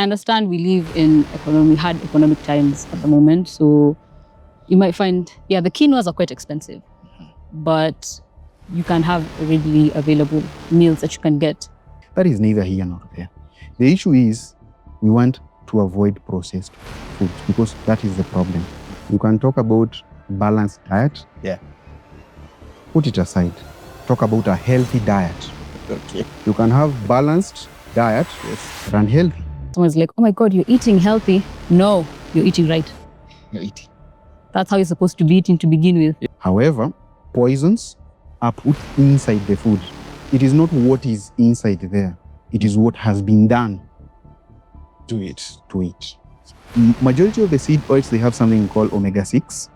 understand we live in hard economic times at the moment. So you might find, the quinoas are quite expensive, but you can have readily available meals that you can get. That is neither here nor there. The issue is we want to avoid processed foods because that is the problem. You can talk about balanced diet. Yeah. Put it aside. Talk about a healthy diet. Okay. You can have balanced diet, yes, and healthy. Someone's like, oh my God, you're eating healthy. No, you're eating right. You're eating. That's how you're supposed to be eating to begin with. However, poisons are put inside the food. It is not what is inside there. It is what has been done to it. Majority of the seed oils, they have something called omega-6.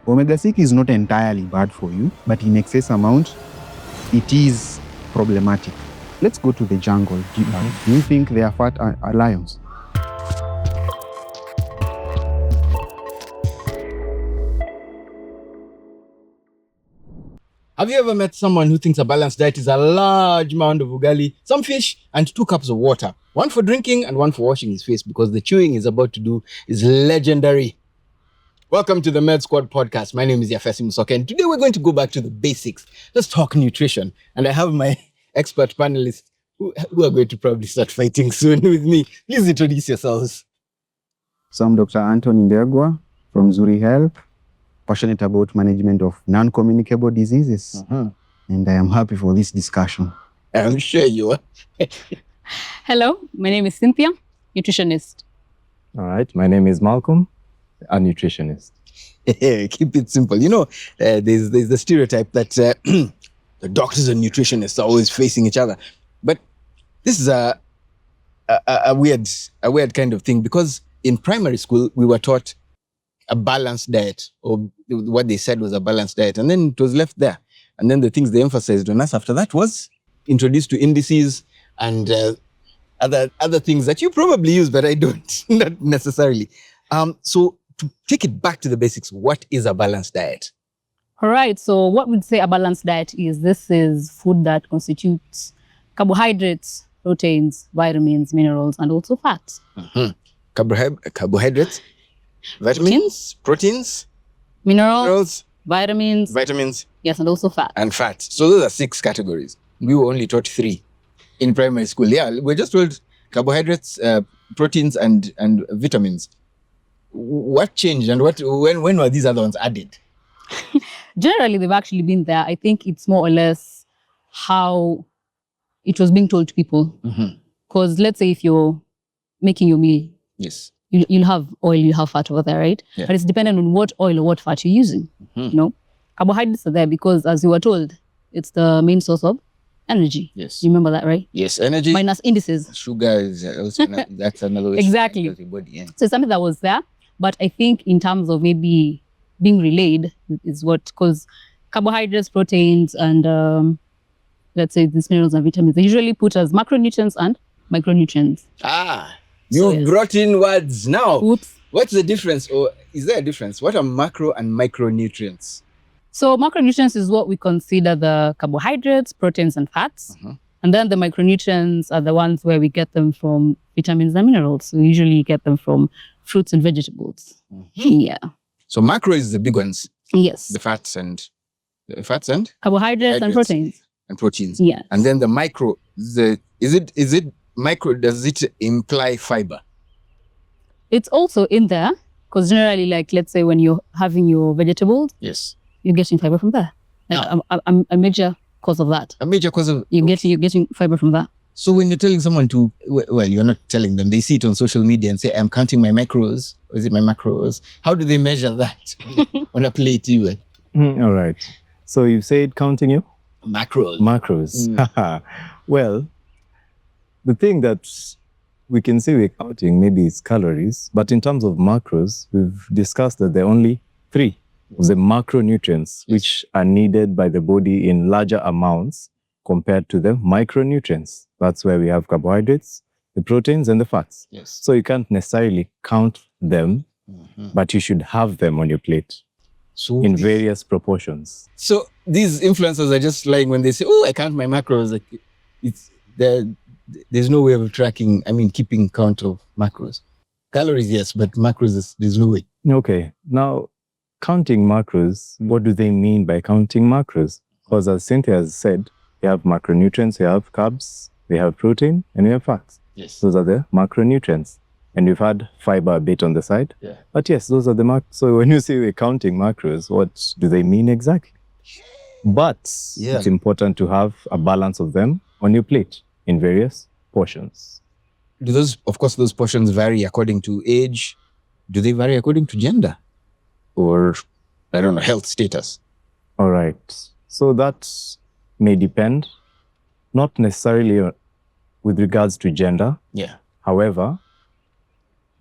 Omega-6 is not entirely bad for you, but in excess amount, it is problematic. Let's go to the jungle. Do you think they are fat lions? Have you ever met someone who thinks a balanced diet is a large amount of ugali, some fish, and 2 cups of water? One for drinking and one for washing his face, because the chewing he's about to do is legendary. Welcome to the MedSquad Podcast. My name is Yafesi Musoke, and today we're going to go back to the basics. Let's talk nutrition. And I have my expert panelists who are going to probably start fighting soon with me. Please introduce yourselves. So I'm Dr. Anthony Ndegwa from Zuri Health, passionate about management of non-communicable diseases. And I am happy for this discussion. I'm sure you are. Hello, my name is Cynthia, nutritionist. All right, my name is Malcolm, a nutritionist. Keep it simple. You know, there's the stereotype that the doctors and nutritionists are always facing each other. But this is a weird kind of thing, because in primary school, we were taught a balanced diet, or what they said was a balanced diet. And then it was left there. And then the things they emphasized on us after that was introduced to indices and other things that you probably use, but I don't, not necessarily. So to take it back to the basics, what is a balanced diet? All right, so what we'd say a balanced diet is, this is food that constitutes carbohydrates, proteins, vitamins, minerals, and also fats. Carbohydrates, vitamins, proteins, minerals, vitamins, yes, and also fat. And fat. So those are 6 categories. We were only taught 3 in primary school. Yeah, we're just told carbohydrates, proteins, and vitamins. What changed, and when were these other ones added? Generally, they've actually been there. I think it's more or less how it was being told to people. Because let's say if you're making your meal, yes, you'll have oil, you'll have fat over there, right? Yeah. But it's dependent on what oil or what fat you're using. You know, carbohydrates are there because, as you were told, it's the main source of energy. Yes. You remember that, right? Yes, energy. Minus indices. Sugar is also that's another way. Exactly. Of the body, yeah. So it's something that was there. But I think in terms of maybe being relayed is what, because carbohydrates, proteins, and let's say these minerals and vitamins, they usually put as macronutrients and micronutrients. You brought in words now. Oops. What's the difference, or is there a difference? What are macro and micronutrients? So macronutrients is what we consider the carbohydrates, proteins, and fats. And then the micronutrients are the ones where we get them from vitamins and minerals. So we usually get them from fruits and vegetables. Yeah. So macro is the big ones. Yes. The fats and carbohydrates and proteins. And proteins. Yes. And then the micro, is it micro? Does it imply fiber? It's also in there, because generally, like, let's say when you're having your vegetables, yes, you're getting fiber from there. Like a major cause of that. A major cause of you're getting fiber from that. So when you're telling someone to, well, you're not telling them. They see it on social media and say, "I'm counting my macros." Or is it my macros? How do they measure that on a plate? All right. So you said counting your macros. Well, the thing that we can say we're counting maybe it's calories, but in terms of macros, we've discussed that there are only 3 of the macronutrients which are needed by the body in larger amounts compared to the micronutrients. That's where we have carbohydrates, the proteins, and the fats. Yes. So you can't necessarily count them, but you should have them on your plate in various proportions. So these influencers are just lying when they say, "Oh, I count my macros." Like, it's there's no way of tracking, keeping count of macros. Calories, yes, but macros, there's no way. Okay. Now, counting macros, what do they mean by counting macros? Because as Cynthia has said, you have macronutrients, you have carbs, we have protein, and we have fats. Yes. Those are the macronutrients. And you've had fiber a bit on the side. Yeah. But yes, those are the macros. So when you say we're counting macros, what do they mean exactly? But it's important to have a balance of them on your plate in various portions. Do those portions vary according to age? Do they vary according to gender? Or, I don't know, health status? All right. So that may depend, not necessarily with regards to gender. Yeah. However,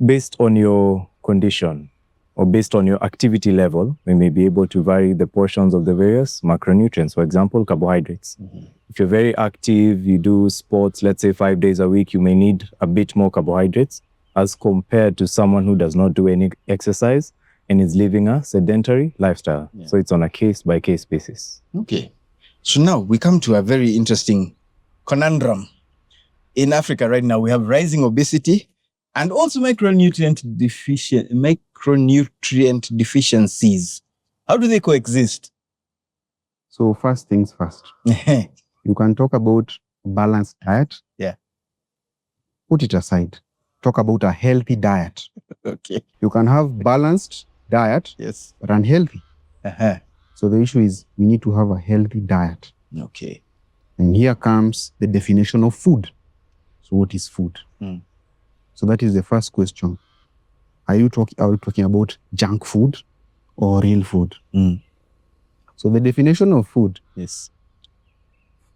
based on your condition or based on your activity level, we may be able to vary the portions of the various macronutrients. For example, carbohydrates. Mm-hmm. If you're very active, you do sports, let's say 5 days a week, you may need a bit more carbohydrates as compared to someone who does not do any exercise and is living a sedentary lifestyle. Yeah. So it's on a case-by-case basis. Okay. So now we come to a very interesting conundrum. In Africa right now, we have rising obesity and also macronutrient deficiencies. How do they coexist? So first things first. You can talk about balanced diet. Yeah. Put it aside. Talk about a healthy diet. Okay. You can have balanced diet, Yes. but unhealthy. Uh-huh. So the issue is we need to have a healthy diet. Okay. And here comes the definition of food. So what is food? So that is the first question. Are we talking about junk food or real food? So the definition of food, Yes.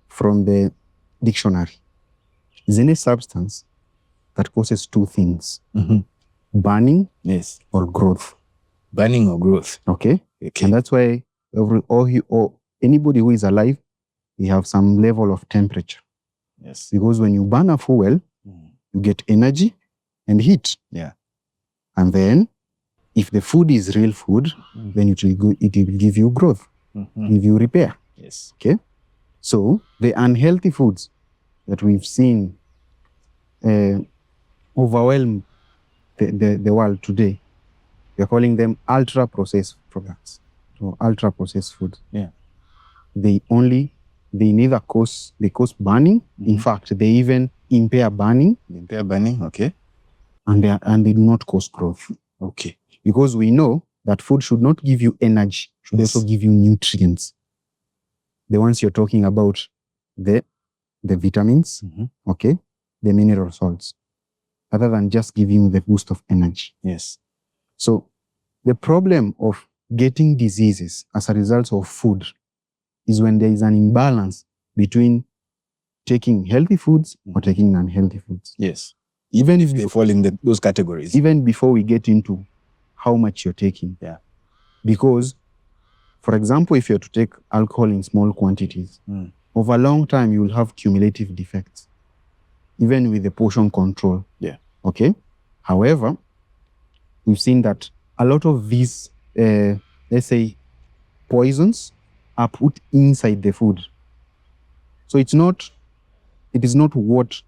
from the dictionary, is any substance that causes two things: burning Yes. or growth. Burning or growth. Okay? Okay. And that's why anybody who is alive, they have some level of temperature. Yes. Because when you burn a fuel, you get energy and heat. Yeah. And then, if the food is real food, then it will give you growth, give you repair. Yes. Okay? So, the unhealthy foods that we've seen overwhelm the world today, we're calling them ultra-processed products. So, ultra-processed food. Yeah. They cause burning. In fact, they even impair burning. Impair burning, okay. And they do not cause growth. Okay. Because we know that food should not give you energy, should also give you nutrients. The ones you're talking about, the vitamins, okay, the mineral salts, other than just giving you the boost of energy. Yes. So the problem of getting diseases as a result of food is when there is an imbalance between taking healthy foods or taking unhealthy foods. Yes. Even if they fall in those categories. Even before we get into how much you're taking. Yeah. Because, for example, if you're to take alcohol in small quantities, over a long time, you will have cumulative defects, even with the portion control. Yeah. Okay? However, we've seen that a lot of these, let's say, poisons are put inside the food. So it is not what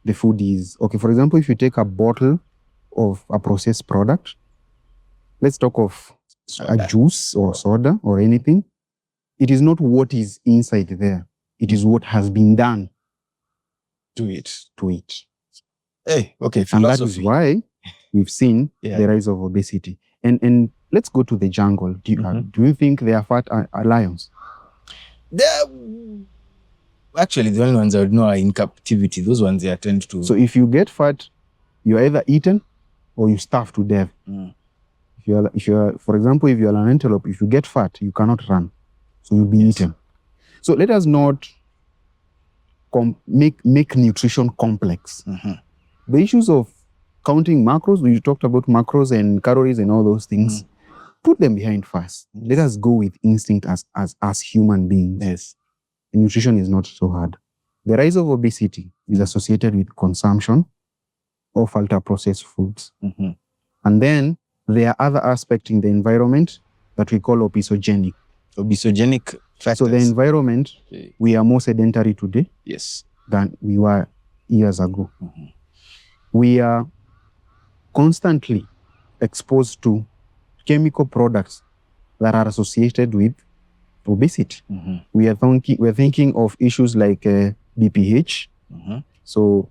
the food is. Okay, for example, if you take a bottle of a processed product, let's talk of a juice or soda or anything, it is not what is inside there. It is what has been done to it. Hey, okay, philosophy. And that is why we've seen the rise of obesity. And let's go to the jungle. Do you think they are fat lions? Actually, the only ones I would know are in captivity. Those ones they attend to. So if you get fat, you're either eaten or you starve to death. If you're, for example, if you're an antelope, if you get fat, you cannot run. So you'll be eaten. So let us not make nutrition complex. The issues of counting macros, we talked about macros and calories and all those things. Put them behind first. Let us go with instinct as human beings. Yes. And nutrition is not so hard. The rise of obesity is associated with consumption of ultra-processed foods. And then there are other aspects in the environment that we call obesogenic. Obesogenic factors. So the environment, we are more sedentary today yes. than we were years ago. We are constantly exposed to chemical products that are associated with obesity. We are thinking of issues like BPH. So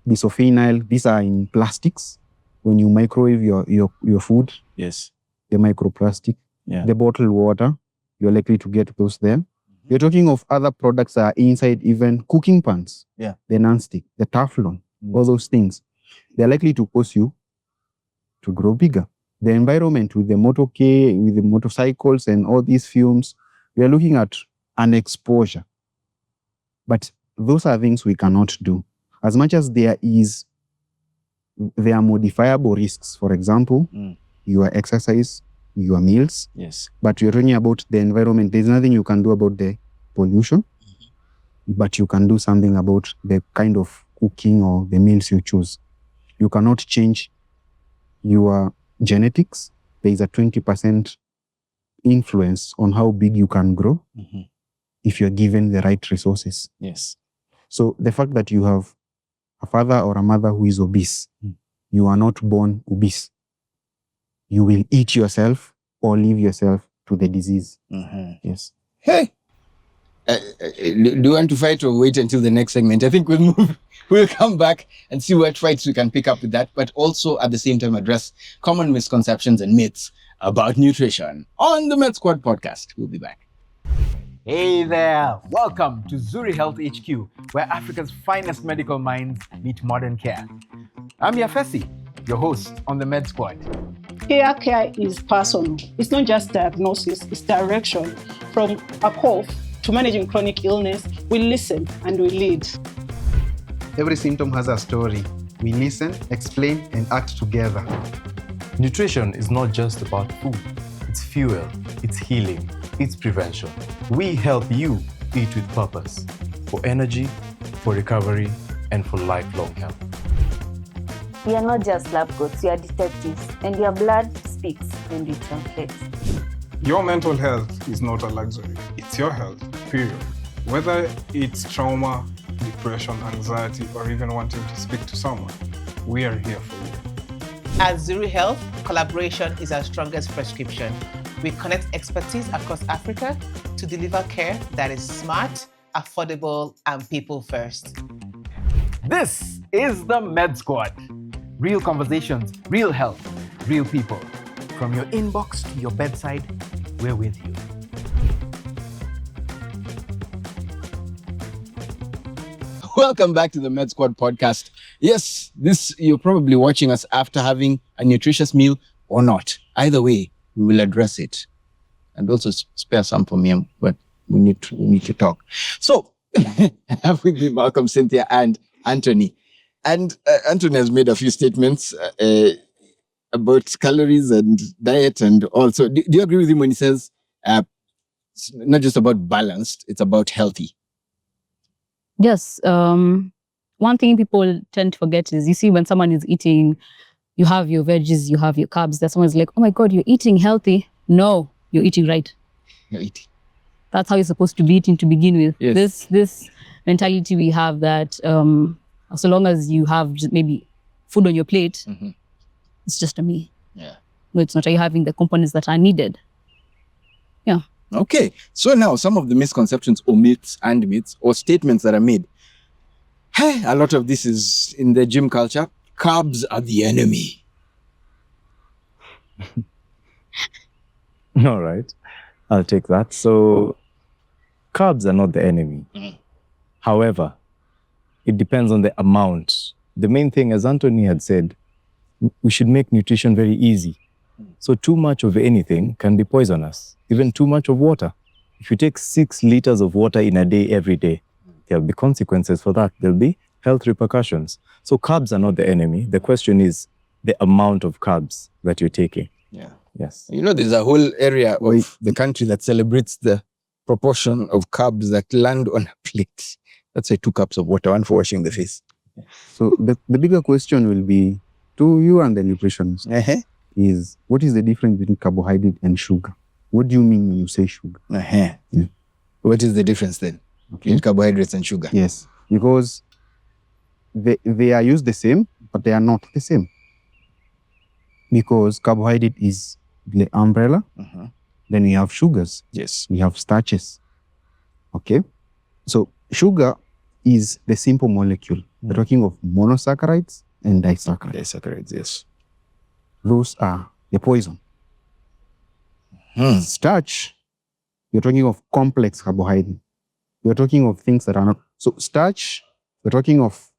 bisophenyl, these are in plastics. When you microwave your food, Yes. the microplastic, the bottled water, you're likely to get those there. You're talking of other products that are inside even cooking pans, the non-stick, the Teflon, all those things. They're likely to cause you to grow bigger. The environment with the motorcade, with the motorcycles and all these fumes, we are looking at an exposure. But those are things we cannot do. As much as there are modifiable risks. For example, your exercise, your meals. Yes. But you're talking about the environment. There's nothing you can do about the pollution, but you can do something about the kind of cooking or the meals you choose. You cannot change your genetics. There is a 20% influence on how big you can grow if you're given the right resources. Yes. So the fact that you have a father or a mother who is obese, you are not born obese. You will eat yourself or leave yourself to the disease. Yes. Hey, do you want to fight or wait until the next segment? I think we'll come back and see what fights we can pick up with that, but also at the same time address common misconceptions and myths about nutrition on the MedSquad Podcast. We'll be back. Hey there! Welcome to Zuri Health HQ, where Africa's finest medical minds meet modern care. I'm Yafesi, your host on the MedSquad. Hair care is personal. It's not just diagnosis, it's direction. From a cough to managing chronic illness, we listen and we lead. Every symptom has a story. We listen, explain, and act together. Nutrition is not just about food. It's fuel, it's healing, it's prevention. We help you eat with purpose, for energy, for recovery, and for lifelong health. We are not just lab coats, we are detectives, and your blood speaks when we translate. Your mental health is not a luxury. It's your health, period. Whether it's trauma, depression, anxiety, or even wanting to speak to someone, we are here for you. At Zuri Health, collaboration is our strongest prescription. We connect expertise across Africa to deliver care that is smart, affordable, and people first. This is the MedSquad. Real conversations, real health, real people. From your inbox to your bedside, we're with you. Welcome back to the MedSquad Podcast. Yes, you're probably watching us after having a nutritious meal or not. Either way, we will address it. And also spare some for me, but we need to talk. So, I have with me Malcolm, Cynthia, and Anthony. And Anthony has made a few statements about calories and diet, and also, do you agree with him when he says it's not just about balanced, it's about healthy? Yes. One thing people tend to forget is, you see, when someone is eating, you have your veggies, you have your carbs. That someone's like, oh my God, you're eating healthy. No, you're eating right. You're eating. That's how you're supposed to be eating to begin with. Yes. This mentality we have that so long as you have maybe food on your plate, it's just a meal. Yeah. No, it's not. Are you having the components that are needed? Yeah. Okay. So now some of the misconceptions or myths or statements that are made. Hey, a lot of this is in the gym culture. Carbs are the enemy. All right. I'll take that. So carbs are not the enemy. However, it depends on the amount. The main thing, as Anthony had said, we should make nutrition very easy. So too much of anything can be poisonous. Even too much of water. If you take 6 liters of water in a day, every day, there'll be consequences for that. There'll be health repercussions. So carbs are not the enemy. The question is the amount of carbs that you're taking. Yeah. Yes. You know, there's a whole area of the country that celebrates the proportion of carbs that land on a plate. Let's say 2 cups of water, 1 for washing the face. So the bigger question will be to you and the nutritionist is, what is the difference between carbohydrate and sugar? What do you mean when you say sugar? Yeah. What is the difference then between carbohydrates and sugar? Yes, because they are used the same, but they are not the same. Because carbohydrate is the umbrella. Then we have sugars. Yes. We have starches. Okay? So sugar is the simple molecule. We're talking of monosaccharides and disaccharides. Disaccharides, yes. Those are the poison. Starch, you're talking of complex carbohydrate. You're talking of things that are not. So starch, we're talking of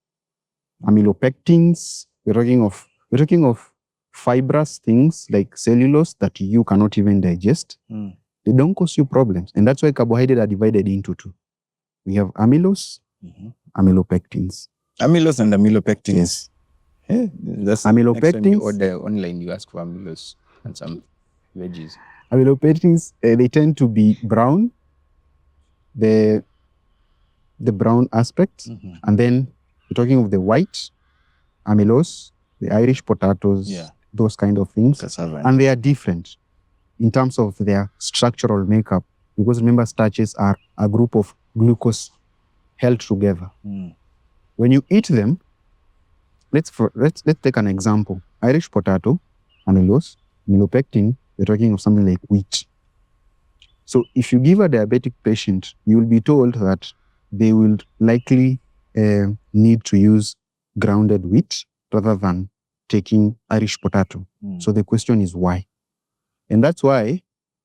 amylopectins. We're talking of fibrous things like cellulose that you cannot even digest. They don't cause you problems. And that's why carbohydrates are divided into two. We have amylose, amylopectins. Amylose and amylopectins. Yeah, that's Amylopectins. next time you order online, you ask for amylose and some veggies. Amylopectins, they tend to be brown, the brown aspect. And then we're talking of the white amylose, the Irish potatoes, those kind of things. Cassava. And they are different in terms of their structural makeup. Because remember, starches are a group of glucose held together. When you eat them, let's take an example. Irish potato, amylose, amylopectin, we're talking of something like wheat. So if you give a diabetic patient, you will be told that they will likely need to use grounded wheat rather than taking Irish potato. So the question is why? And that's why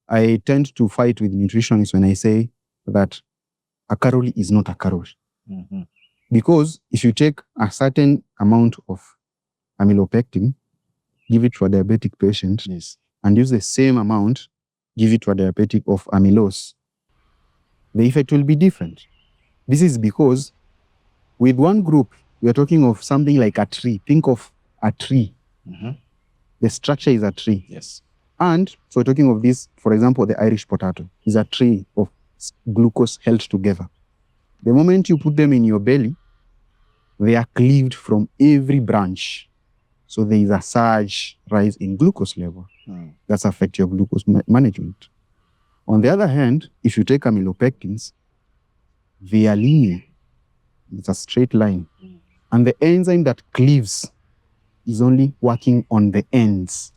I tend to fight with nutritionists when I say that a calorie is not a calorie. Because if you take a certain amount of amylopectin, give it to a diabetic patient, and use the same amount, give it to a diabetic of amylose, the effect will be different. This is because with one group, we are talking of something like a tree. Think of a tree. The structure is a tree. Yes. And so we're talking of this, for example, the Irish potato is a tree of glucose held together. The moment you put them in your belly, they are cleaved from every branch. So there is a surge rise in glucose level. That's affect your glucose management. On the other hand, if you take amylopectins, they are linear. It's a straight line. And the enzyme that cleaves is only working on the ends.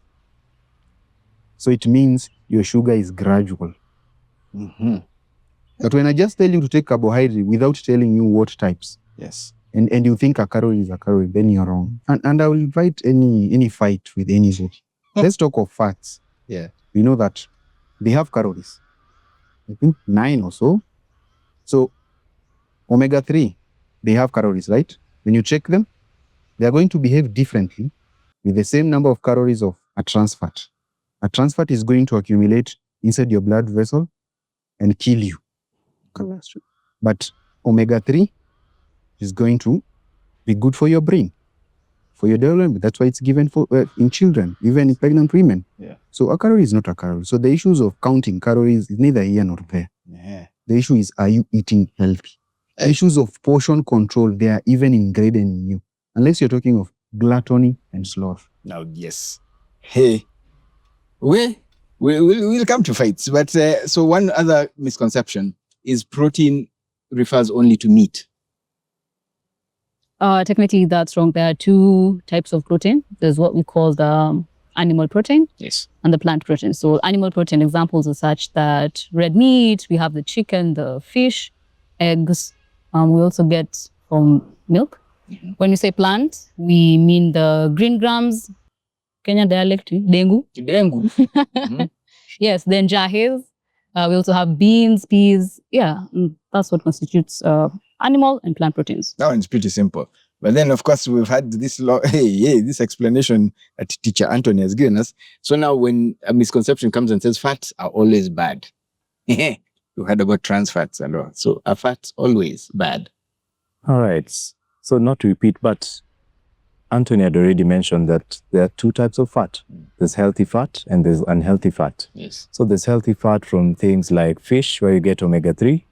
So it means your sugar is gradual. But when I just tell you to take carbohydrate without telling you what types, and you think a calorie is a calorie, then you're wrong. And I will invite any fight with anybody. Let's talk of fats. Yeah. We know that they have calories. I think 9 or so. So omega-3, they have calories, right? When you check them, they are going to behave differently with the same number of calories of a trans fat. A trans fat is going to accumulate inside your blood vessel and kill you. But omega-3 is going to be good for your brain, for your development. That's why it's given for in children, even in pregnant women. So a calorie is not a calorie. So the issues of counting calories is neither here nor there. The issue is, are you eating healthy? The issues of portion control, they are even ingrained in you. Unless you're talking of gluttony and sloth. Now, yes. Hey, we'll come to fights. But so one other misconception is protein refers only to meat. Technically, that's wrong. There are two types of protein. There's what we call the animal protein and the plant protein. So animal protein examples are such that red meat, we have the chicken, the fish, eggs. We also get from milk. When we say plant, we mean the green grams, Kenya dialect, dengu. Yes, then jahes. We also have beans, peas. Yeah, that's what constitutes animal and plant proteins. That one's pretty simple. But then, of course, we've had this this explanation that teacher Anthony has given us. So now when a misconception comes and says fats are always bad, you heard about trans fats and all. So are fats always bad? All right. So not to repeat, but Anthony had already mentioned that there are two types of fat. There's healthy fat and there's unhealthy fat. Yes. So there's healthy fat from things like fish, where you get omega-3.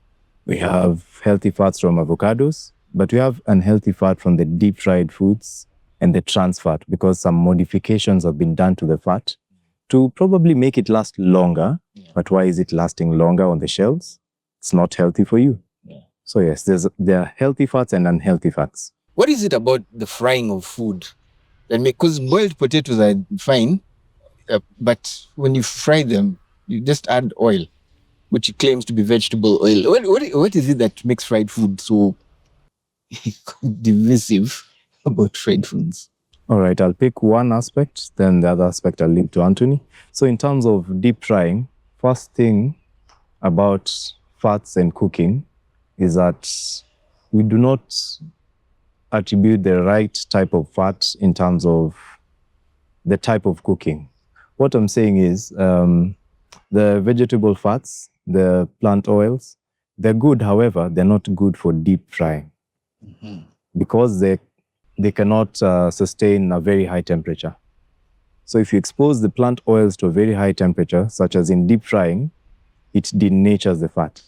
We have healthy fats from avocados, but we have unhealthy fat from the deep-fried foods and the trans fat, because some modifications have been done to the fat to probably make it last longer. But why is it lasting longer on the shelves? It's not healthy for you. So yes, there are healthy fats and unhealthy fats. What is it about the frying of food that because boiled potatoes are fine, but when you fry them, you just add oil, which claims to be vegetable oil. What is it that makes fried food so divisive about fried foods? All right, I'll pick one aspect, then the other aspect I'll leave to Anthony. So in terms of deep frying, first thing about fats and cooking is that we do not attribute the right type of fat in terms of the type of cooking. What I'm saying is the vegetable fats, the plant oils, they're good. However, they're not good for deep frying because they cannot sustain a very high temperature. So if you expose the plant oils to a very high temperature, such as in deep frying, it denatures the fat.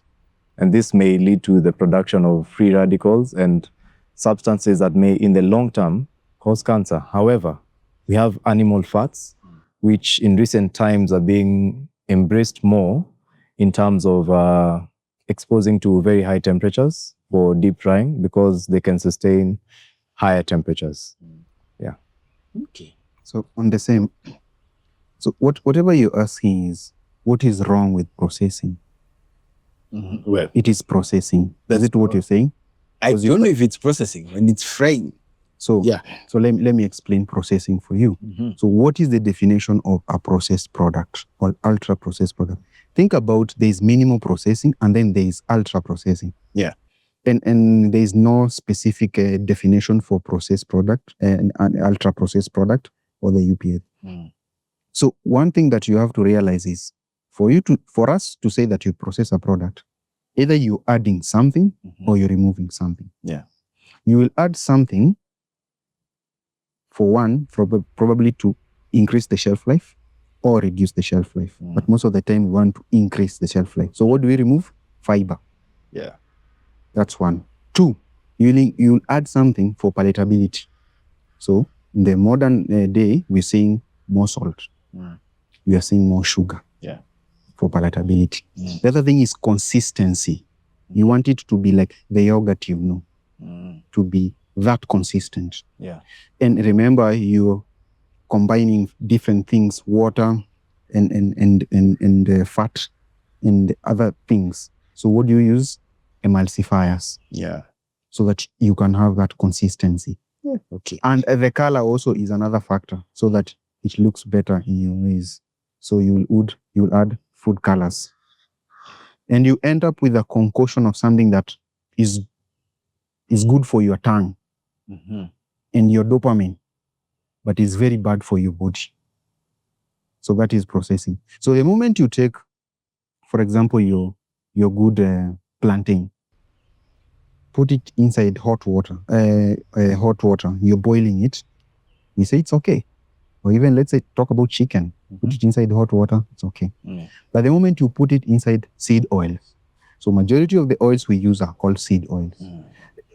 And this may lead to the production of free radicals and substances that may, in the long term, cause cancer. However, we have animal fats, which in recent times are being embraced more in terms of exposing to very high temperatures for deep frying because they can sustain higher temperatures. Yeah. Okay. So on the same, so whatever you're asking is, what is wrong with processing? Well, It is processing. Is it what you're saying? I don't know if it's processing when it's frying. So Yeah. So let me explain processing for you. So what is the definition of a processed product or ultra processed product? Think about there's minimal processing and then there's ultra processing. Yeah. And there's no specific definition for processed product and ultra processed product or the UPF. So one thing that you have to realize is for us to say that you process a product, either you're adding something or you're removing something. Yeah. You will add something for one, probably to increase the shelf life or reduce the shelf life. But most of the time we want to increase the shelf life. So what do we remove? Fiber. Yeah. That's one. Two, you'll add something for palatability. So in the modern day, we're seeing more salt. We are seeing more sugar. Yeah. For palatability. The other thing is consistency. You want it to be like the yogurt, to be that consistent. Yeah. And remember, you're combining different things, water and fat and other things. So what do you use? Emulsifiers. Yeah. So that you can have that consistency. Yeah. Okay. And the color also is another factor, so that it looks better in your ways. So you'll add food colors. And you end up with a concoction of something that is good for your tongue and your dopamine, but is very bad for your body. So that is processing. So the moment you take, for example, your good plantain, put it inside hot water, you're boiling it, you say it's okay. Or even let's say talk about chicken, put it inside hot water, it's okay. But the moment you put it inside seed oil, so majority of the oils we use are called seed oils.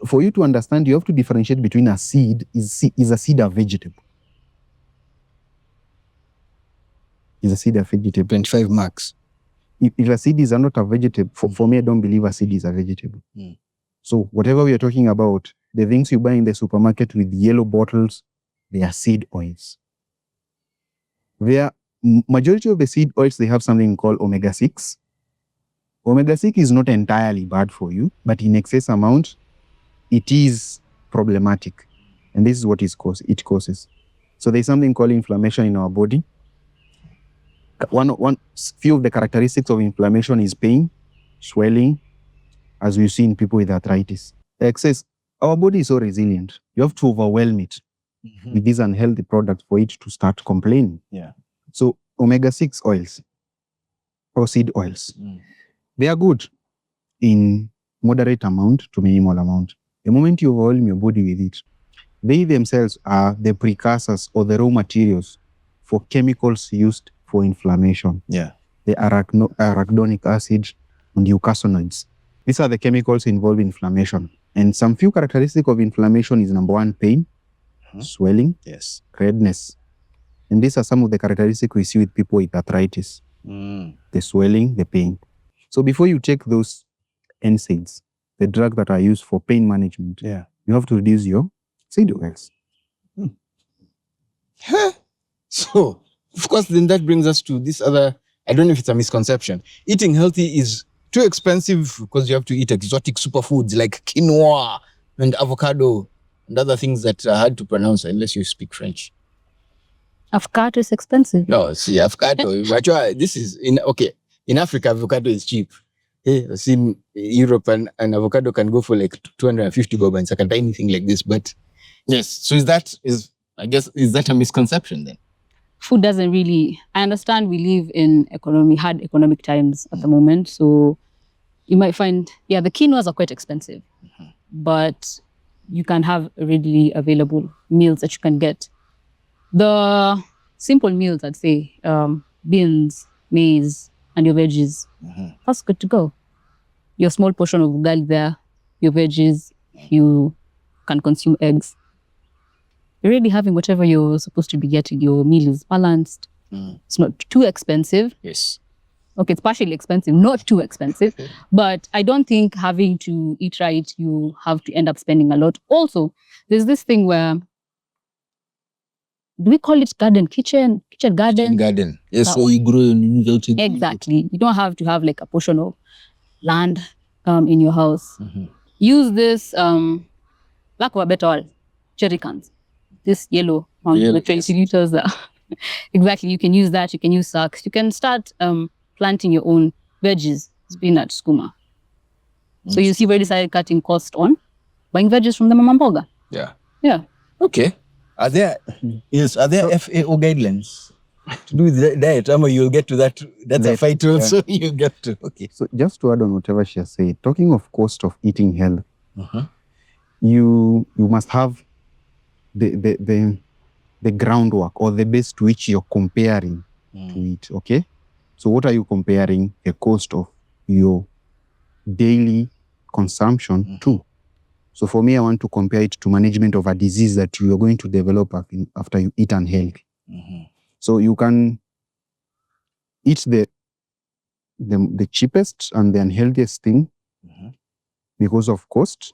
For you to understand, you have to differentiate between a seed. Is a seed a vegetable? Is a seed a vegetable? 25 marks. If a seed is not a vegetable, for me, I don't believe a seed is a vegetable. So whatever we are talking about, the things you buy in the supermarket with yellow bottles, they are seed oils. Majority of the seed oils, they have something called omega-6. Omega-6 is not entirely bad for you, but in excess amount, it is problematic. And this is what it causes. So there's something called inflammation in our body. One few of the characteristics of inflammation is pain, swelling, as we see in people with arthritis. Excess. Our body is so resilient. You have to overwhelm it with these unhealthy products for it to start complaining. Yeah. So omega-6 oils or seed oils, they are good in moderate amount to minimal amount. The moment you overwhelm your body with it, they themselves are the precursors or the raw materials for chemicals used for inflammation. Yeah. The arachidonic acid and eucasinoids. These are the chemicals involved in inflammation. And some few characteristics of inflammation is number one, pain, swelling, Yes. redness. And these are some of the characteristics we see with people with arthritis. The swelling, the pain. So before you take those NSAIDs, the drugs that are used for pain management, Yeah. you have to reduce your seed oils. So, of course, then that brings us to this other, I don't know if it's a misconception. Eating healthy is too expensive because you have to eat exotic superfoods like quinoa and avocado and other things that are hard to pronounce unless you speak French. Avocado is expensive. No, see, avocado. Actually, this is in Africa, avocado is cheap. See, in Europe, an avocado can go for like 250 bob and second anything like this. But yes, so is that a misconception then? Food doesn't really. I understand we live in hard economic times at the moment, so you might find the quinoas are quite expensive, but you can have readily available meals that you can get. The simple meals, I'd say, beans, maize, and your veggies. That's good to go. Your small portion of ugali there, your veggies, you can consume eggs. You're really having whatever you're supposed to be getting. Your meal is balanced. It's not too expensive. Yes. Okay, it's partially expensive, not too expensive. But I don't think having to eat right, you have to end up spending a lot. Also, there's this thing where, do we call it kitchen garden? Kitchen garden. Yes, so you grow and exactly. You don't have to have like a portion of land in your house. Use this, lack of a better word, jerry cans. This yellow one, the 20 liters. Exactly. You can use that. You can use sacks. You can start planting your own veggies, spinach, skuma. So you see where they started cutting cost on buying veggies from the mama mboga. Yeah. Okay. Are there FAO guidelines to do with diet? You'll get to that. That's a fight also. You get to. Okay. So just to add on whatever she has said, talking of cost of eating health, you must have the groundwork or the base to which you're comparing to it. Okay. So what are you comparing the cost of your daily consumption to? So for me, I want to compare it to management of a disease that you are going to develop after you eat unhealthy. So you can eat the cheapest and the unhealthiest thing because of cost,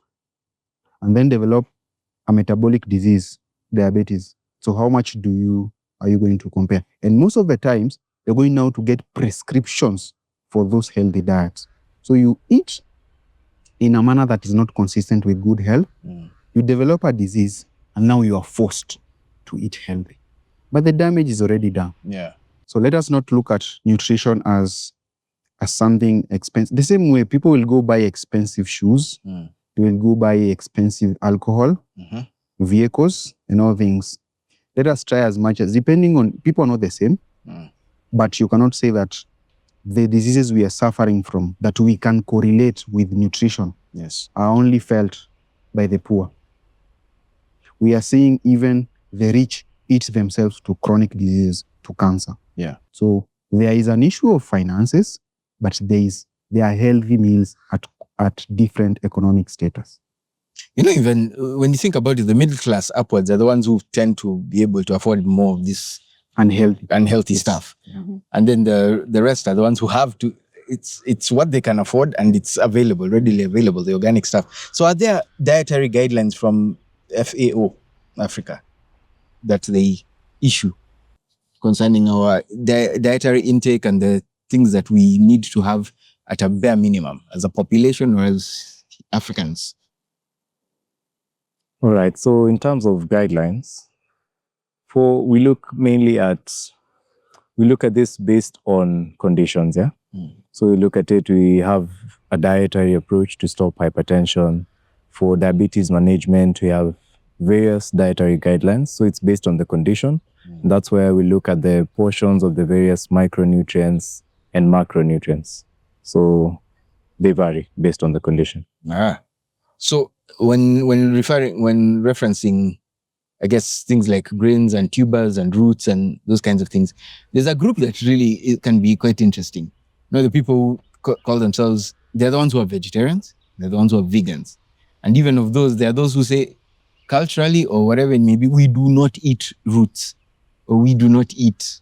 and then develop a metabolic disease, diabetes. So how much are you going to compare? And most of the times, you're going now to get prescriptions for those healthy diets. So you eat in a manner that is not consistent with good health, you develop a disease, and now you are forced to eat healthy. But the damage is already done. Yeah. So let us not look at nutrition as something expensive. The same way people will go buy expensive shoes, they will go buy expensive alcohol, vehicles, and all things. Let us try as much as, depending on, people are not the same, but you cannot say that the diseases we are suffering from, that we can correlate with nutrition, are only felt by the poor. We are seeing even the rich eat themselves to chronic diseases, to cancer. Yeah. So there is an issue of finances, but there are healthy meals at different economic status. Even when you think about it, the middle class upwards are the ones who tend to be able to afford more of this unhealthy stuff. And then the rest are the ones who have to, it's what they can afford and it's available, readily available, the organic stuff. So are there dietary guidelines from FAO Africa that they issue concerning our dietary intake and the things that we need to have at a bare minimum as a population or as Africans? All right. So in terms of guidelines, we look at this based on conditions, yeah? So we look at it, we have a dietary approach to stop hypertension. For diabetes management, we have various dietary guidelines. So it's based on the condition. That's where we look at the portions of the various micronutrients and macronutrients. So they vary based on the condition. So when referencing, I guess, things like grains and tubers and roots and those kinds of things, there's a group that really it can be quite interesting. The people who call themselves, they're the ones who are vegetarians, they're the ones who are vegans. And even of those, there are those who say, culturally or whatever it may be, we do not eat roots or we do not eat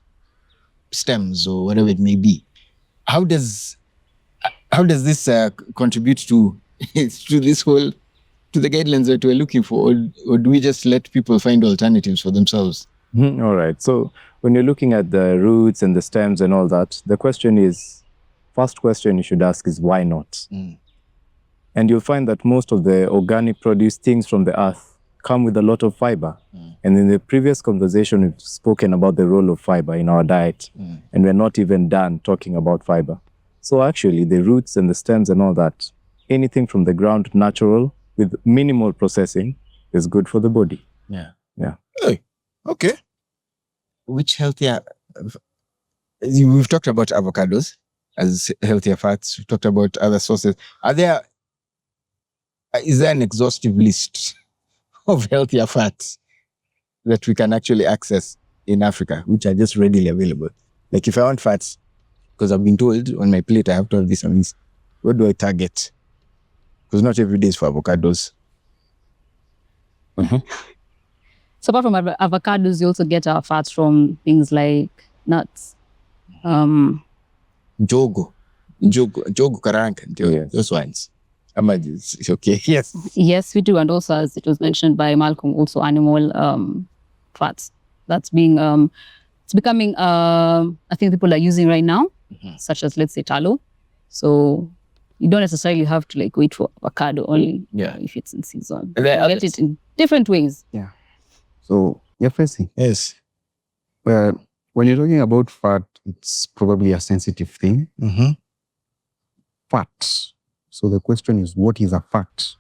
stems or whatever it may be. How does this contribute to this whole to the guidelines that we're looking for, or do we just let people find alternatives for themselves? All right. So when you're looking at the roots and the stems and all that, the first question you should ask is why not? And you'll find that most of the organic produce, things from the earth, come with a lot of fiber. And in the previous conversation, we've spoken about the role of fiber in our diet, and we're not even done talking about fiber. So actually, the roots and the stems and all that, anything from the ground, natural, with minimal processing, is good for the body. Yeah. Hey, okay. Which healthier... We've talked about avocados as healthier fats. We've talked about other sources. Is there an exhaustive list of healthier fats that we can actually access in Africa, which are just readily available? Like if I want fats, because I've been told on my plate I have to have this and this, what do I target? Because not every day is for avocados. So apart from avocados, you also get our fats from things like nuts. Jogo karanga, those ones. It's okay. Yes, we do. And also, as it was mentioned by Malcolm, also animal fats. That's being, it's becoming, I think people are using right now, such as, let's say, tallow. So you don't necessarily have to like wait for avocado only if it's in season. You get it in different ways. Yeah. So, Fessy. Yes. Well, when you're talking about fat, it's probably a sensitive thing. Fat. So the question is, what is a fat?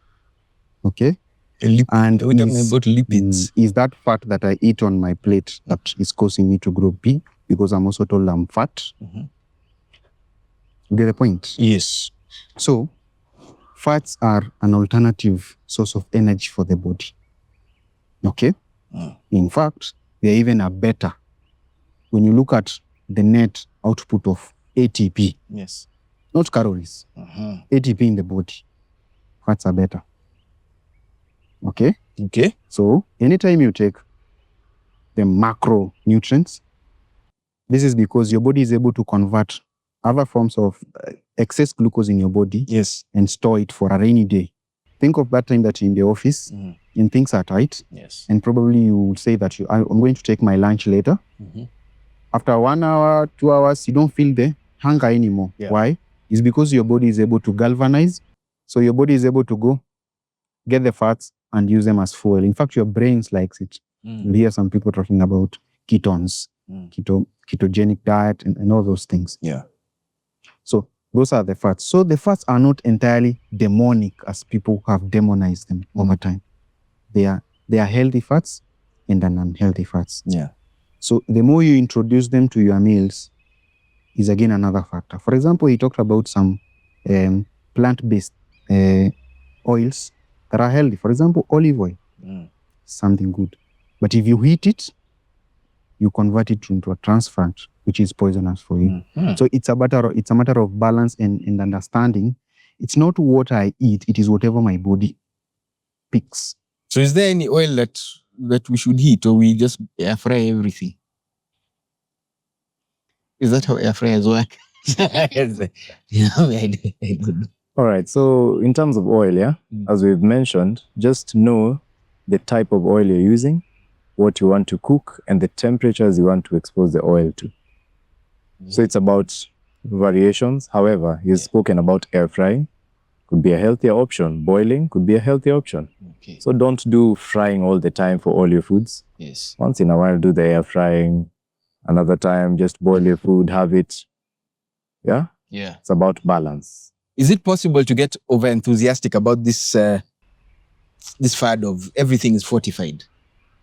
Okay? And we're talking about lipids. Is that fat that I eat on my plate that is causing me to grow big? Because I'm also told I'm fat. You get the point? Yes. So, fats are an alternative source of energy for the body. Okay? In fact, they're even a better. When you look at the net output of ATP, yes, not calories, ATP in the body, fats are better. Okay? Okay. So, anytime you take the macronutrients, this is because your body is able to convert other forms of excess glucose in your body and store it for a rainy day. Think of that time that you're in the office and things are tight. Yes. And probably you will say that I'm going to take my lunch later. After 1 hour, 2 hours, you don't feel the hunger anymore. Yeah. Why? It's because your body is able to galvanize. So your body is able to go get the fats and use them as fuel. In fact, your brain likes it. You hear some people talking about ketones, ketogenic diet, and all those things. Yeah. So those are the fats. So the fats are not entirely demonic as people have demonized them over time. They are healthy fats and unhealthy fats. Yeah. So the more you introduce them to your meals is again another factor. For example, he talked about some plant-based oils that are healthy. For example, olive oil, something good. But if you heat it, you convert it into a trans fat, which is poisonous for you. So it's a matter of balance and understanding. It's not what I eat; it is whatever my body picks. So is there any oil that we should heat, or we just air fry everything? Is that how air fryers work? I don't know. All right. So in terms of oil, as we've mentioned, just know the type of oil you're using, what you want to cook, and the temperatures you want to expose the oil to. So it's about variations. However, he's spoken about air frying. Could be a healthier option. Boiling could be a healthier option. Okay. So don't do frying all the time for all your foods. Yes. Once in a while, do the air frying. Another time, just boil your food, have it. Yeah? Yeah. It's about balance. Is it possible to get over enthusiastic about this fad of everything is fortified?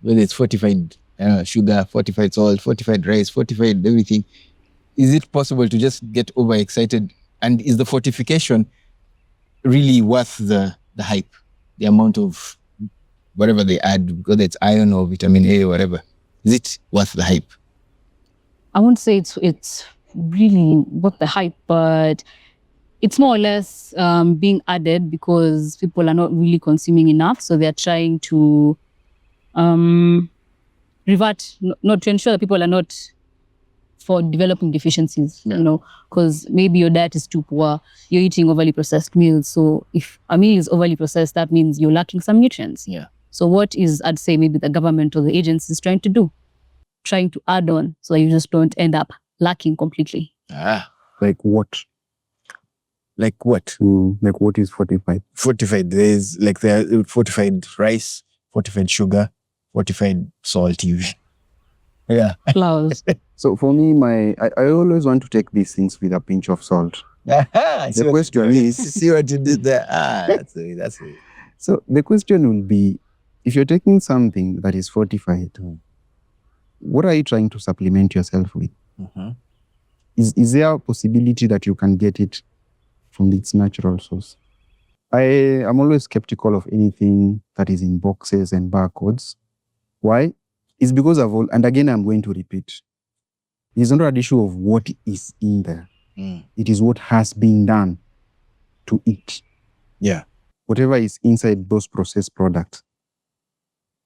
Whether it's fortified sugar, fortified salt, fortified rice, fortified everything. Is it possible to just get overexcited? And is the fortification really worth the hype? The amount of whatever they add, whether it's iron or vitamin A or whatever. Is it worth the hype? I won't say it's really worth the hype, but it's more or less being added because people are not really consuming enough. So they're trying to revert, not to ensure that people are not for developing deficiencies, because maybe your diet is too poor, you're eating overly processed meals. So if a meal is overly processed, that means you're lacking some nutrients. Yeah. So what is, I'd say, maybe the government or the agencies trying to do? Trying to add on so you just don't end up lacking completely. Like what? Like what? Like what is fortified? Fortified. There's like the fortified rice, fortified sugar, fortified salt even. Yeah. Flours. So for me, I always want to take these things with a pinch of salt. The question is, see what you did there. That's it. So the question will be, if you're taking something that is fortified, what are you trying to supplement yourself with? Is there a possibility that you can get it from its natural source? I am always skeptical of anything that is in boxes and barcodes. Why? It's because of all, and again, I'm going to repeat, it's not an issue of what is in there. It is what has been done to it. Yeah. Whatever is inside those processed products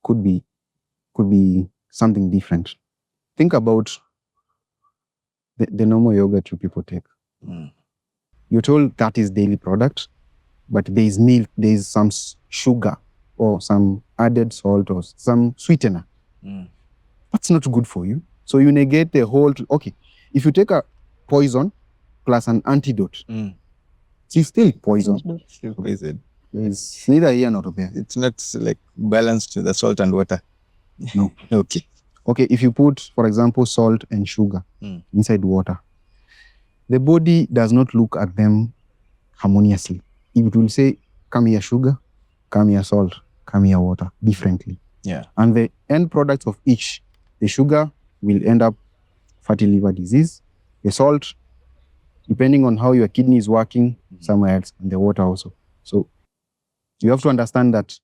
could be something different. Think about the normal yogurt you people take. You're told that is daily product, but there is milk, there is some sugar or some added salt or some sweetener. That's not good for you. So you negate the whole. Okay, if you take a poison plus an antidote, it's still poison. Still poison. It's neither here nor there. It's not like balanced to the salt and water. No. Okay. Okay, if you put, for example, salt and sugar inside water, the body does not look at them harmoniously. It will say, come here sugar, come here salt, come here water, differently. Yeah. And the end products of each, the sugar will end up fatty liver disease, the salt, depending on how your kidney is working, somewhere else, and the water also. So you have to understand that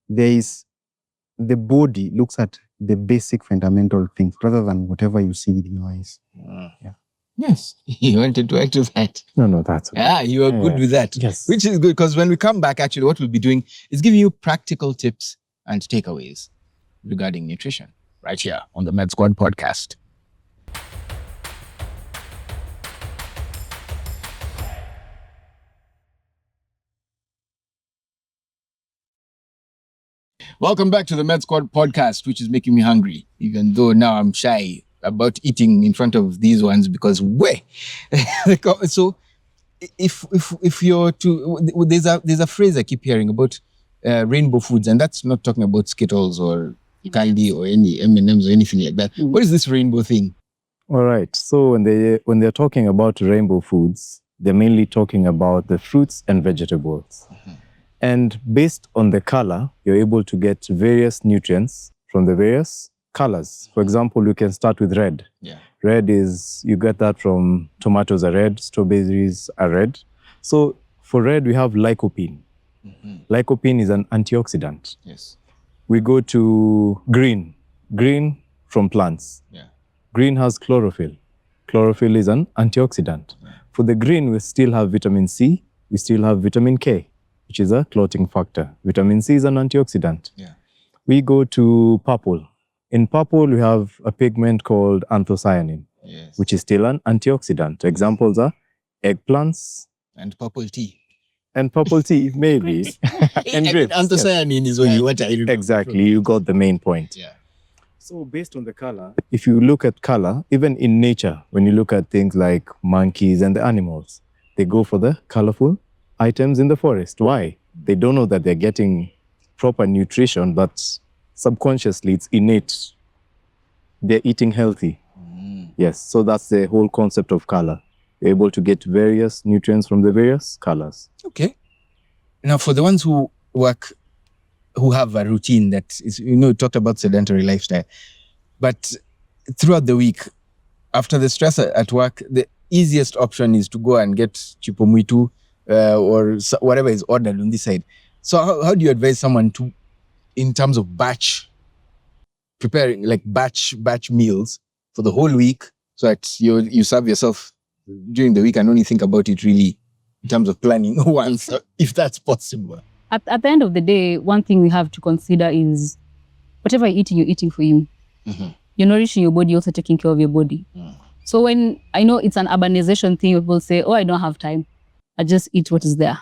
the body looks at the basic fundamental things rather than whatever you see with your eyes. Yeah. Yes. You wanted to add to that. No, that's okay. Yeah, you are good with that. Yes. Which is good because when we come back, actually, what we'll be doing is giving you practical tips and takeaways regarding nutrition right here on the MedSquad Podcast. Welcome back to the MedSquad Podcast, which is making me hungry, even though now I'm shy about eating in front of these ones because so if you're to, there's a phrase I keep hearing about rainbow foods, and that's not talking about Skittles or candy or any M&Ms or anything like that. What is this rainbow thing? All right. So when they're talking about rainbow foods, they're mainly talking about the fruits and vegetables. And based on the color, you're able to get various nutrients from the various colors. For example, you can start with red. Yeah. Red is, you get that from tomatoes are red, strawberries are red. So for red, we have lycopene. Lycopene is an antioxidant. Yes. We go to green. Green from plants. Yeah. Green has chlorophyll. Chlorophyll is an antioxidant. For the green, we still have vitamin C. We still have vitamin K, which is a clotting factor. Vitamin C is an antioxidant. Yeah. We go to purple. In purple, we have a pigment called anthocyanin, which is still an antioxidant. Examples are eggplants. And purple tea. And purple tea, maybe. And grapes. Anthocyanin is what I remember. Exactly, you got the main point. Yeah. So based on the color, if you look at color, even in nature, when you look at things like monkeys and the animals, they go for the colorful items in the forest. Why? They don't know that they're getting proper nutrition, but subconsciously it's innate. They're eating healthy. Yes, so that's the whole concept of color. You're able to get various nutrients from the various colors. Okay. Now, for the ones who have a routine that is, talked about sedentary lifestyle, but throughout the week, after the stress at work, the easiest option is to go and get chipomuitu or whatever is ordered on this side. So how do you advise someone to, in terms of preparing like batch meals for the whole week, so that you serve yourself during the week and only think about it really in terms of planning once, if that's possible? At the end of the day, one thing we have to consider is whatever you're eating for you. You're nourishing your body, also taking care of your body. So when I know it's an urbanization thing, people say, oh, I don't have time. I just eat what is there.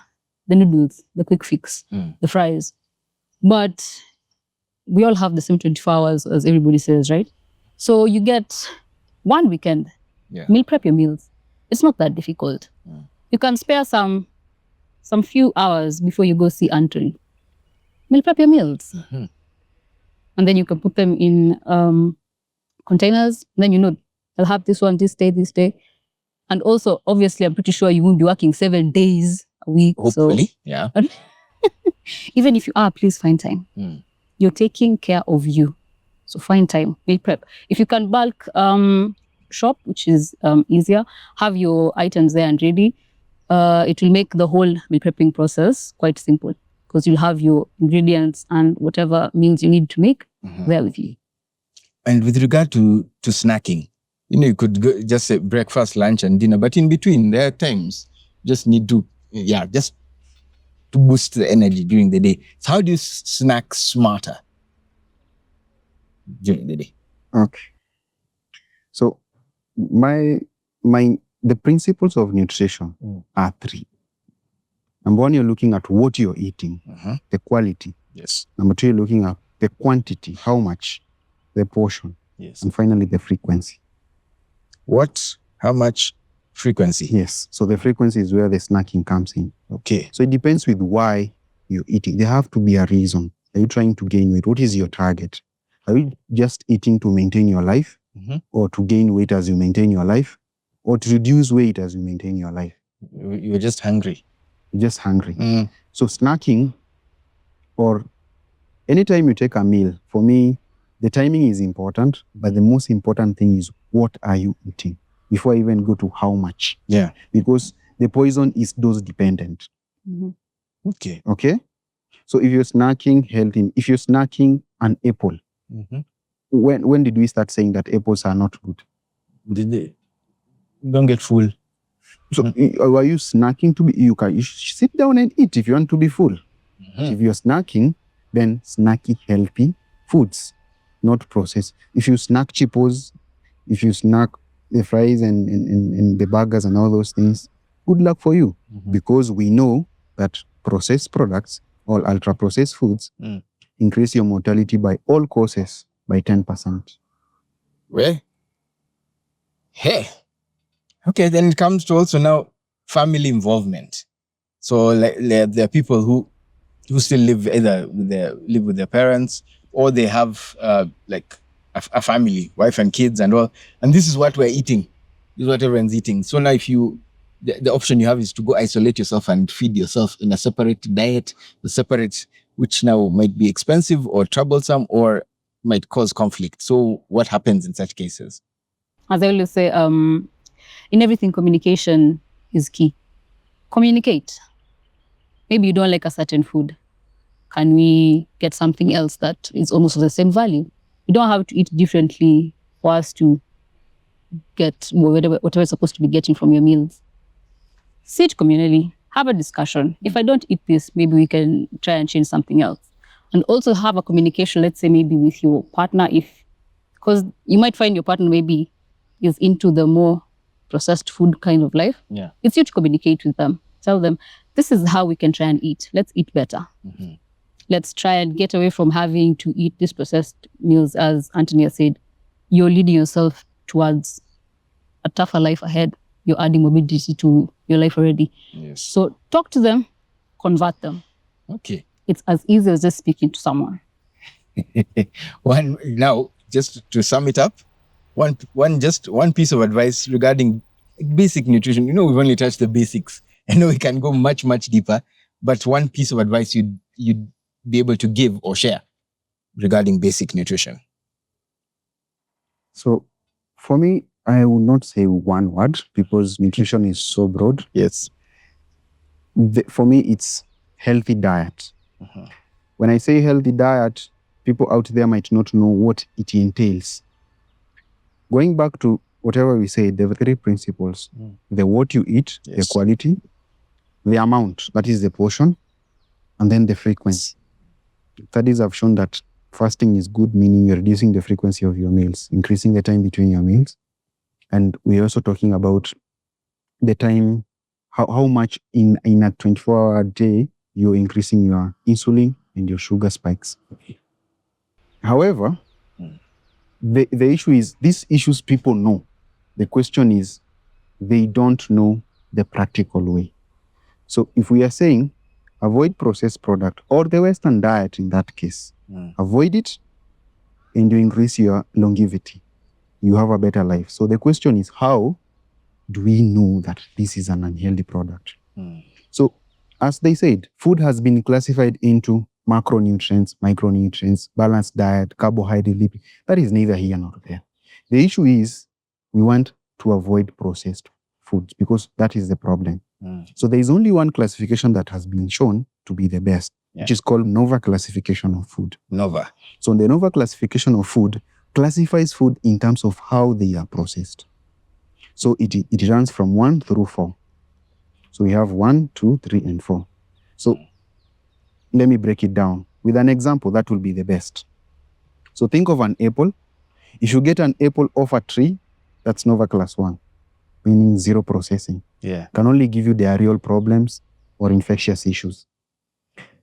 The noodles, the quick fix, the fries. But we all have the same 24 hours as everybody says, right? So you get one weekend, meal prep your meals. It's not that difficult. You can spare some few hours before you go see Anthony. Meal prep your meals. And then you can put them in containers. Then you know, I'll have this one this day. And also, obviously, I'm pretty sure you won't be working 7 days a week. Hopefully, yeah. Even if you are, please find time. You're taking care of you. So find time, meal prep. If you can bulk shop, which is easier, have your items there and ready. It will make the whole meal prepping process quite simple because you'll have your ingredients and whatever meals you need to make there with you. And with regard to snacking, you could go just say breakfast, lunch, and dinner, but in between, there are times just need to, just to boost the energy during the day. So how do you snack smarter during the day? Okay. So the principles of nutrition are 3. Number 1, you're looking at what you're eating, the quality. Yes. Number 2, you're looking at the quantity, how much, the portion. Yes. And finally, the frequency. What? How much? Frequency? Yes. So the frequency is where the snacking comes in. Okay. So it depends with why you're eating. There have to be a reason. Are you trying to gain weight? What is your target? Are you just eating to maintain your life? Or to gain weight as you maintain your life? Or to reduce weight as you maintain your life? You're just hungry. You're just hungry. So snacking, or anytime you take a meal, for me, the timing is important, but the most important thing is what are you eating before I even go to how much. Yeah. Because the poison is dose dependent. Okay. Okay? So if you're snacking healthy, if you're snacking an apple, when did we start saying that apples are not good? Did they? Don't get full. So are you snacking to be, you sit down and eat if you want to be full. If you're snacking, then snacky healthy foods, not processed. If you snack Chippos, if you snack the fries and the burgers and all those things, good luck for you. Because we know that processed products or ultra-processed foods increase your mortality by all causes by 10%. Well, hey. Okay, then it comes to also now family involvement. So there are people who still live either with their parents, or they have like a family, wife and kids and all. And this is what we're eating. This is what everyone's eating. So now if the option you have is to go isolate yourself and feed yourself in a separate diet, which now might be expensive or troublesome or might cause conflict. So what happens in such cases? As I always say, in everything, communication is key. Communicate. Maybe you don't like a certain food. Can we get something else that is almost of the same value? You don't have to eat differently for us to get whatever you're supposed to be getting from your meals. Sit communally, have a discussion. If I don't eat this, maybe we can try and change something else. And also have a communication, let's say maybe with your partner, because you might find your partner maybe is into the more processed food kind of life. Yeah. It's you to communicate with them. Tell them, this is how we can try and eat. Let's eat better. Let's try and get away from having to eat these processed meals. As Antonia said, you're leading yourself towards a tougher life ahead. You're adding morbidity to your life already. Yes. So talk to them, convert them. Okay. It's as easy as just speaking to someone. Now, just to sum it up, one piece of advice regarding basic nutrition. We've only touched the basics. I know we can go much, much deeper, but one piece of advice you'd be able to give or share regarding basic nutrition. So for me, I will not say one word because nutrition is so broad. Yes. For me, it's healthy diet. When I say healthy diet, people out there might not know what it entails. Going back to whatever we said, the 3 principles, the what you eat, the quality, the amount, that is the portion, and then the frequency. Studies have shown that fasting is good, meaning you're reducing the frequency of your meals, increasing the time between your meals, And we're also talking about the time, how much in a 24-hour day you're increasing your insulin and your sugar spikes. However, the issue is, these issues people know. The question is, they don't know the practical way. So if we are saying, avoid processed product, or the Western diet in that case, avoid it, and you increase your longevity. You have a better life. So the question is, how do we know that this is an unhealthy product? So as they said, food has been classified into macronutrients, micronutrients, balanced diet, carbohydrate, lipid. That is neither here nor there. The issue is we want to avoid processed foods because that is the problem. So there is only one classification that has been shown to be the best, which is called NOVA classification of food. Nova. So the NOVA classification of food classifies food in terms of how they are processed. So it runs from 1 through 4. So we have 1, 2, 3, and 4. So let me break it down. With an example, that will be the best. So think of an apple. If you get an apple off a tree, that's NOVA class 1, meaning zero processing. Yeah. Can only give you diarrheal problems or infectious issues.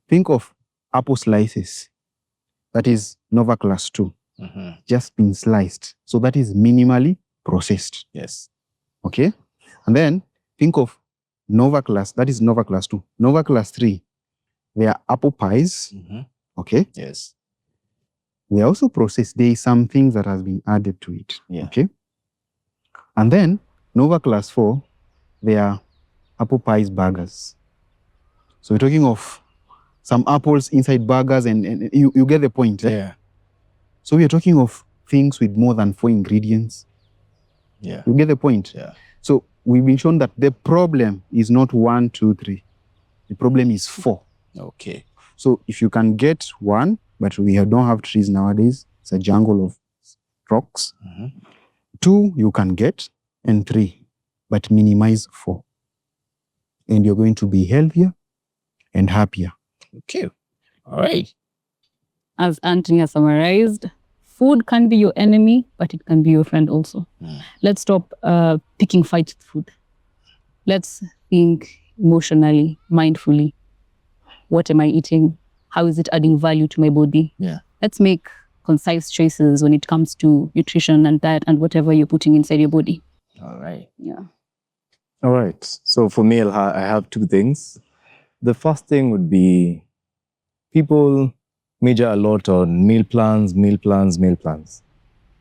Think of apple slices. That is NOVA class 2. Just been sliced. So that is minimally processed. Yes. Okay? And then think of NOVA class, that is NOVA class 2. NOVA class 3, they are apple pies. Okay? Yes. They are also processed. There is some things that has been added to it. Yeah. Okay? And then NOVA class 4, they are apple pies burgers. So we're talking of some apples inside burgers and you get the point. Yeah. So we are talking of things with more than 4 ingredients. Yeah. You get the point? Yeah. So we've been shown that the problem is not 1, 2, 3. The problem is 4. Okay. So if you can get 1, but we don't have trees nowadays, it's a jungle of rocks. 2, you can get, and 3, but minimize 4. And you're going to be healthier and happier. Okay. All right. As Anthony has summarized, food can be your enemy, but it can be your friend also. Let's stop picking fights with food. Let's think emotionally, mindfully. What am I eating? How is it adding value to my body? Yeah. Let's make concise choices when it comes to nutrition and diet and whatever you're putting inside your body. All right. Yeah. All right. So for me, I have 2 things. The first thing would be people major a lot on meal plans.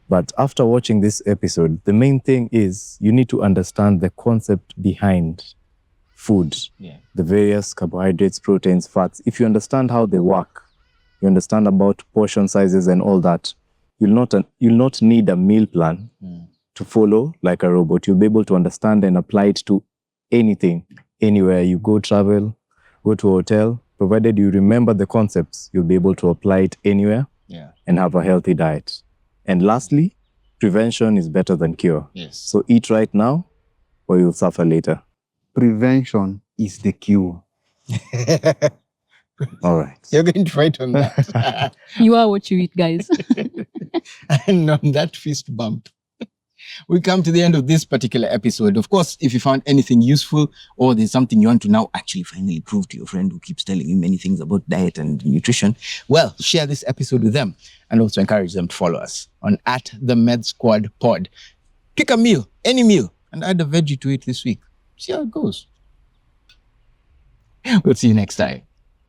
But after watching this episode, the main thing is you need to understand the concept behind food, the various carbohydrates, proteins, fats. If you understand how they work, you understand about portion sizes and all that, you'll not need a meal plan to follow like a robot. You'll be able to understand and apply it to anything, anywhere you go, travel, go to a hotel. Provided you remember the concepts, you'll be able to apply it anywhere and have a healthy diet. And lastly, prevention is better than cure. Yes. So eat right now or you'll suffer later. Prevention is the cure. All right. You're going to fight on that. You are what you eat, guys. And on that fist bump, we come to the end of this particular episode. Of course, if you found anything useful or there's something you want to now actually finally prove to your friend who keeps telling you many things about diet and nutrition, well, share this episode with them and also encourage them to follow us on @the MedSquad Pod. Pick a meal, any meal, and add a veggie to it this week. See how it goes. We'll see you next time.